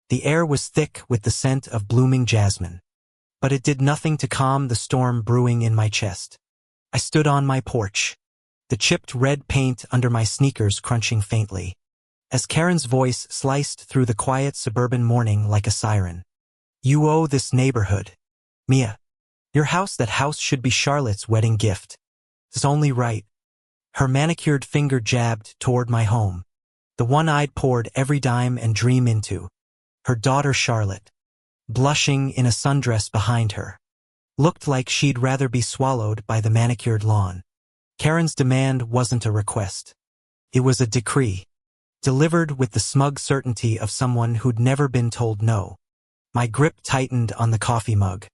The air was thick with the scent of blooming jasmine. But it did nothing to calm the storm brewing in my chest. I stood on my porch, the chipped red paint under my sneakers crunching faintly, as Karen's voice sliced through the quiet suburban morning like a siren. You owe this neighborhood, Mia. Your house, that house should be Charlotte's wedding gift. It's only right. Her manicured finger jabbed toward my home, the one I'd poured every dime and dream into. Her daughter Charlotte, blushing in a sundress behind her, looked like she'd rather be swallowed by the manicured lawn. Karen's demand wasn't a request. It was a decree, delivered with the smug certainty of someone who'd never been told no. My grip tightened on the coffee mug,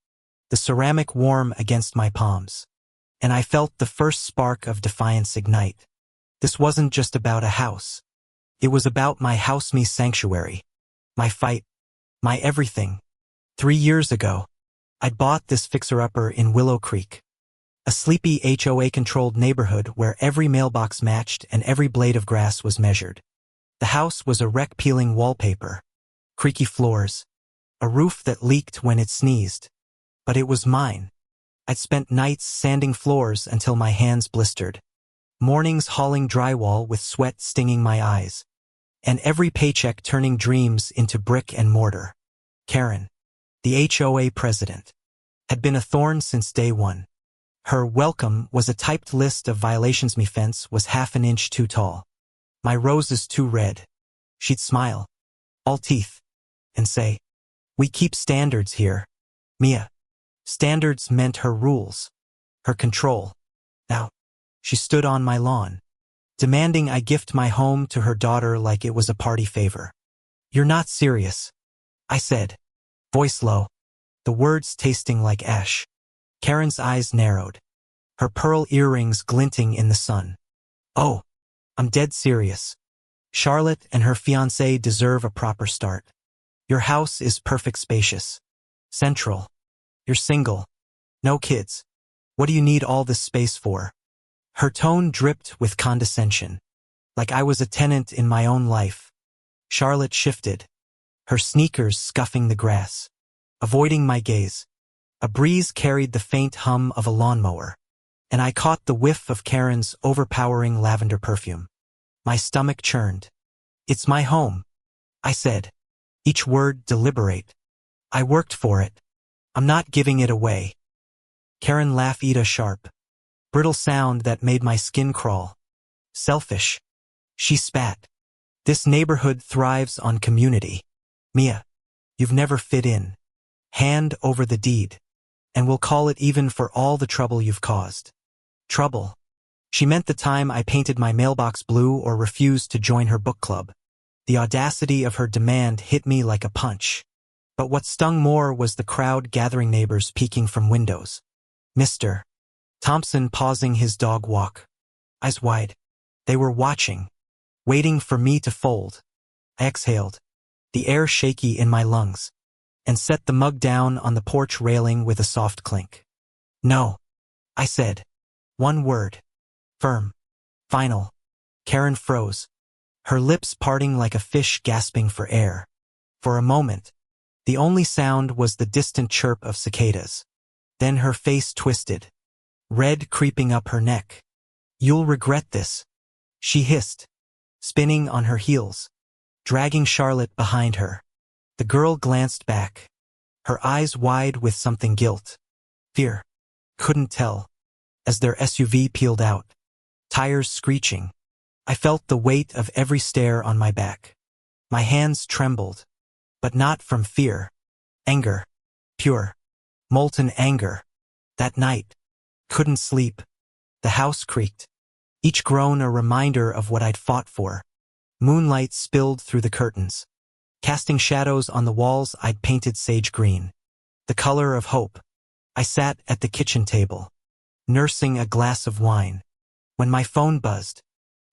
the ceramic warm against my palms, and I felt the first spark of defiance ignite. This wasn't just about a house. It was about my house-me sanctuary, my fight, my everything. 3 years ago, I'd bought this fixer-upper in Willow Creek, a sleepy HOA-controlled neighborhood where every mailbox matched and every blade of grass was measured. The house was a wreck-peeling wallpaper, creaky floors, a roof that leaked when it sneezed. But it was mine. I'd spent nights sanding floors until my hands blistered, mornings hauling drywall with sweat stinging my eyes, and every paycheck turning dreams into brick and mortar. Karen, the HOA president, had been a thorn since day one. Her welcome was a typed list of violations. My fence was half an inch too tall, my roses too red. She'd smile, all teeth, and say, "We keep standards here, Mia." Standards meant her rules, her control. Now, she stood on my lawn, demanding I gift my home to her daughter like it was a party favor. "You're not serious," I said, voice low, the words tasting like ash. Karen's eyes narrowed, her pearl earrings glinting in the sun. "Oh, I'm dead serious. Charlotte and her fiancé deserve a proper start. Your house is perfect, spacious, central. You're single. No kids. What do you need all this space for?" Her tone dripped with condescension, like I was a tenant in my own life. Charlotte shifted, her sneakers scuffing the grass, avoiding my gaze. A breeze carried the faint hum of a lawnmower, and I caught the whiff of Karen's overpowering lavender perfume. My stomach churned. "It's my home," I said, each word deliberate. "I worked for it. I'm not giving it away." Karen laughed, a sharp, brittle sound that made my skin crawl. "Selfish," she spat. "This neighborhood thrives on community. Mia, you've never fit in. Hand over the deed, and we'll call it even for all the trouble you've caused." Trouble. She meant the time I painted my mailbox blue or refused to join her book club. The audacity of her demand hit me like a punch. But what stung more was the crowd gathering, neighbors peeking from windows. Mr. Thompson pausing his dog walk, eyes wide. They were watching, waiting for me to fold. I exhaled, the air shaky in my lungs, and set the mug down on the porch railing with a soft clink. "No," I said. One word. Firm. Final. Karen froze, her lips parting like a fish gasping for air. For a moment, the only sound was the distant chirp of cicadas. Then her face twisted, red creeping up her neck. "You'll regret this," she hissed, spinning on her heels, dragging Charlotte behind her. The girl glanced back, her eyes wide with something, guilt, fear, couldn't tell, as their SUV peeled out, tires screeching. I felt the weight of every stare on my back. My hands trembled, but not from fear. Anger. Pure, molten anger. That night, couldn't sleep. The house creaked, each groan a reminder of what I'd fought for. Moonlight spilled through the curtains, casting shadows on the walls I'd painted sage green, the color of hope. I sat at the kitchen table, nursing a glass of wine, when my phone buzzed.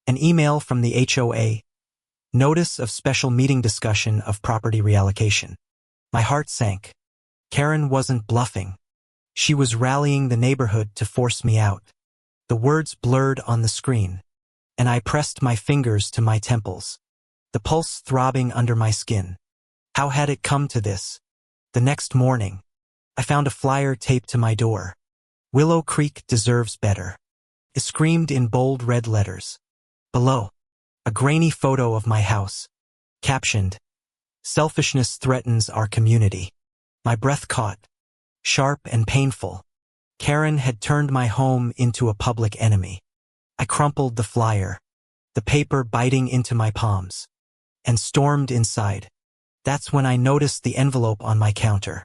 An email from the HOA. Notice of special meeting discussion of property reallocation. My heart sank. Karen wasn't bluffing. She was rallying the neighborhood to force me out. The words blurred on the screen, and I pressed my fingers to my temples, the pulse throbbing under my skin. How had it come to this? The next morning, I found a flyer taped to my door. Willow Creek deserves better. It screamed in bold red letters. Below, a grainy photo of my house, captioned, "Selfishness threatens our community." My breath caught, sharp and painful. Karen had turned my home into a public enemy. I crumpled the flyer, the paper biting into my palms, and stormed inside. That's when I noticed the envelope on my counter.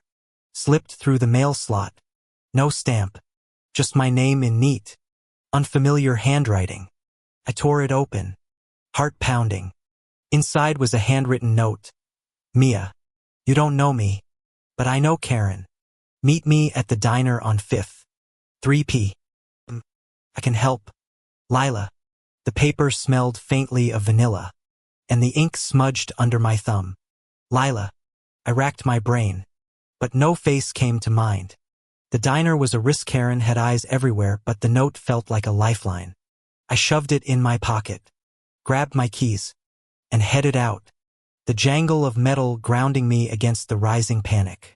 Slipped through the mail slot. No stamp, just my name in neat, unfamiliar handwriting. I tore it open, heart pounding. Inside was a handwritten note. "Mia, you don't know me, but I know Karen. Meet me at the diner on 5th, 3 p.m. I can help. Lila." The paper smelled faintly of vanilla, and the ink smudged under my thumb. Lila. I racked my brain, but no face came to mind. The diner was a risk. Karen had eyes everywhere, but the note felt like a lifeline. I shoved it in my pocket, grabbed my keys, and headed out, the jangle of metal grounding me against the rising panic.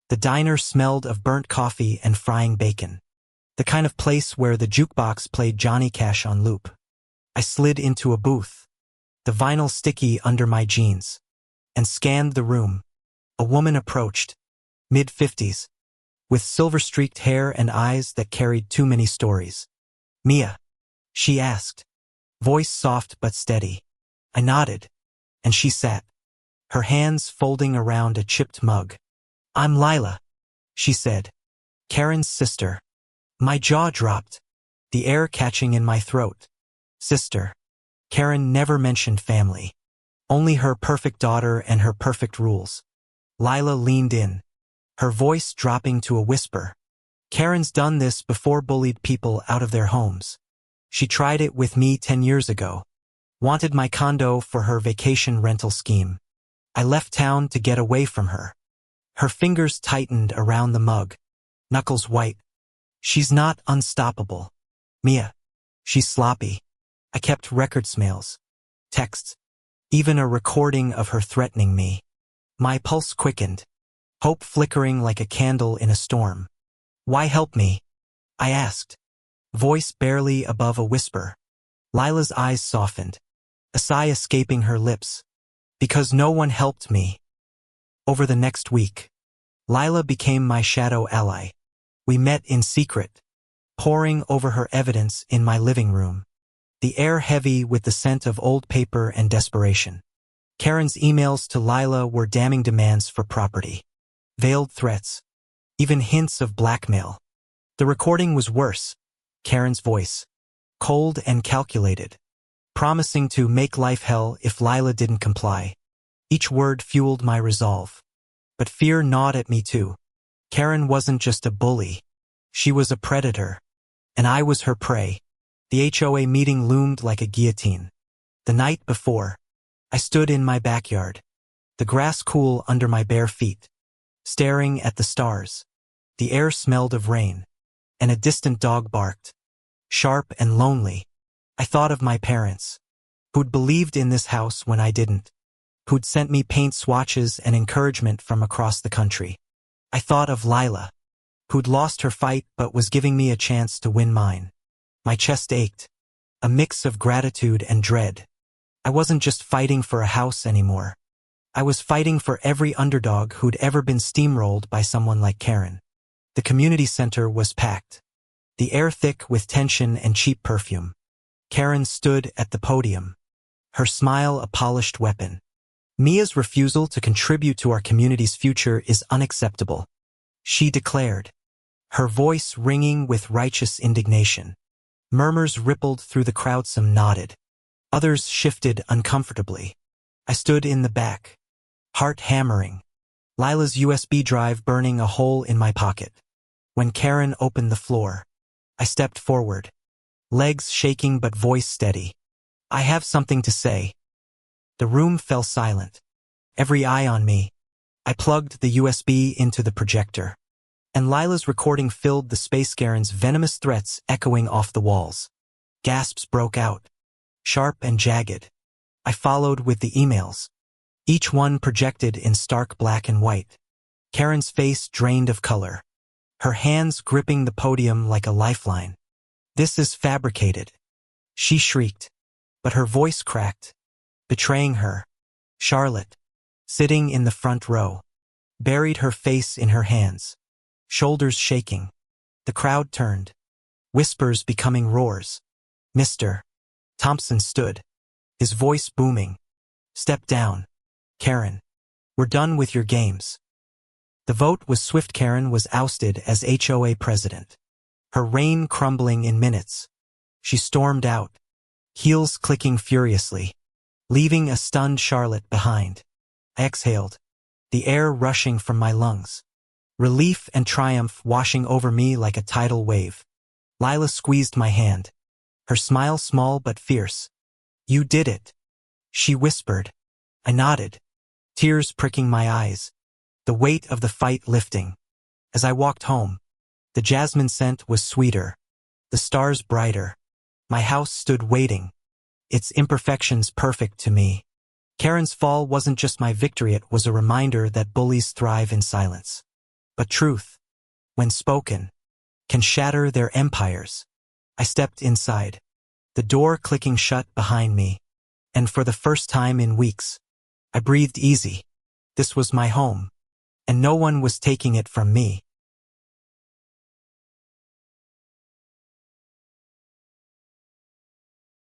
The diner smelled of burnt coffee and frying bacon, the kind of place where the jukebox played Johnny Cash on loop. I slid into a booth, the vinyl sticky under my jeans, and scanned the room. A woman approached, mid-50s, with silver-streaked hair and eyes that carried too many stories. "Mia?" she asked, voice soft but steady. I nodded, and she sat, her hands folding around a chipped mug. "I'm Lila," she said, "Karen's sister." My jaw dropped, the air catching in my throat. Sister. Karen never mentioned family. Only her perfect daughter and her perfect rules. Lila leaned in, her voice dropping to a whisper. "Karen's done this before, bullied people out of their homes. She tried it with me 10 years ago. Wanted my condo for her vacation rental scheme. I left town to get away from her." Her fingers tightened around the mug, knuckles white. "She's not unstoppable, Mia. She's sloppy." I kept records, mails, texts, even a recording of her threatening me. My pulse quickened, hope flickering like a candle in a storm. "Why help me?" I asked, voice barely above a whisper. Lila's eyes softened, a sigh escaping her lips. "Because no one helped me." Over the next week, Lila became my shadow ally. We met in secret, poring over her evidence in my living room, the air heavy with the scent of old paper and desperation. Karen's emails to Lila were damning demands for property, veiled threats, even hints of blackmail. The recording was worse. Karen's voice, cold and calculated, promising to make life hell if Lila didn't comply. Each word fueled my resolve. But fear gnawed at me too. Karen wasn't just a bully. She was a predator, and I was her prey. The HOA meeting loomed like a guillotine. The night before, I stood in my backyard, the grass cool under my bare feet, staring at the stars. The air smelled of rain, and a distant dog barked, sharp and lonely. I thought of my parents, who'd believed in this house when I didn't, who'd sent me paint swatches and encouragement from across the country. I thought of Lila, who'd lost her fight but was giving me a chance to win mine. My chest ached, a mix of gratitude and dread. I wasn't just fighting for a house anymore. I was fighting for every underdog who'd ever been steamrolled by someone like Karen. The community center was packed, the air thick with tension and cheap perfume. Karen stood at the podium, her smile a polished weapon. "Mia's refusal to contribute to our community's future is unacceptable," she declared, her voice ringing with righteous indignation. Murmurs rippled through the crowd, some nodded. Others shifted uncomfortably. I stood in the back, heart hammering, Lila's USB drive burning a hole in my pocket. When Karen opened the floor, I stepped forward, legs shaking but voice steady. "I have something to say." The room fell silent, every eye on me. I plugged the USB into the projector, and Lila's recording filled the space. Karen's venomous threats echoing off the walls. Gasps broke out, sharp and jagged. I followed with the emails. each one projected in stark black and white. Karen's face drained of color, her hands gripping the podium like a lifeline. "This is fabricated," she shrieked, but her voice cracked, betraying her. Charlotte, sitting in the front row, buried her face in her hands, shoulders shaking. The crowd turned, whispers becoming roars. Mr. Thompson stood, his voice booming. "Step down, Karen. We're done with your games." The vote was swift. Karen was ousted as HOA president, her reign crumbling in minutes. She stormed out, heels clicking furiously, leaving a stunned Charlotte behind. I exhaled, the air rushing from my lungs, relief and triumph washing over me like a tidal wave. Lila squeezed my hand, her smile small but fierce. "You did it," she whispered. I nodded, tears pricking my eyes, the weight of the fight lifting. As I walked home, the jasmine scent was sweeter, the stars brighter. My house stood waiting, its imperfections perfect to me. Karen's fall wasn't just my victory, it was a reminder that bullies thrive in silence. But truth, when spoken, can shatter their empires. I stepped inside, the door clicking shut behind me, and for the first time in weeks, I breathed easy. This was my home, and no one was taking it from me.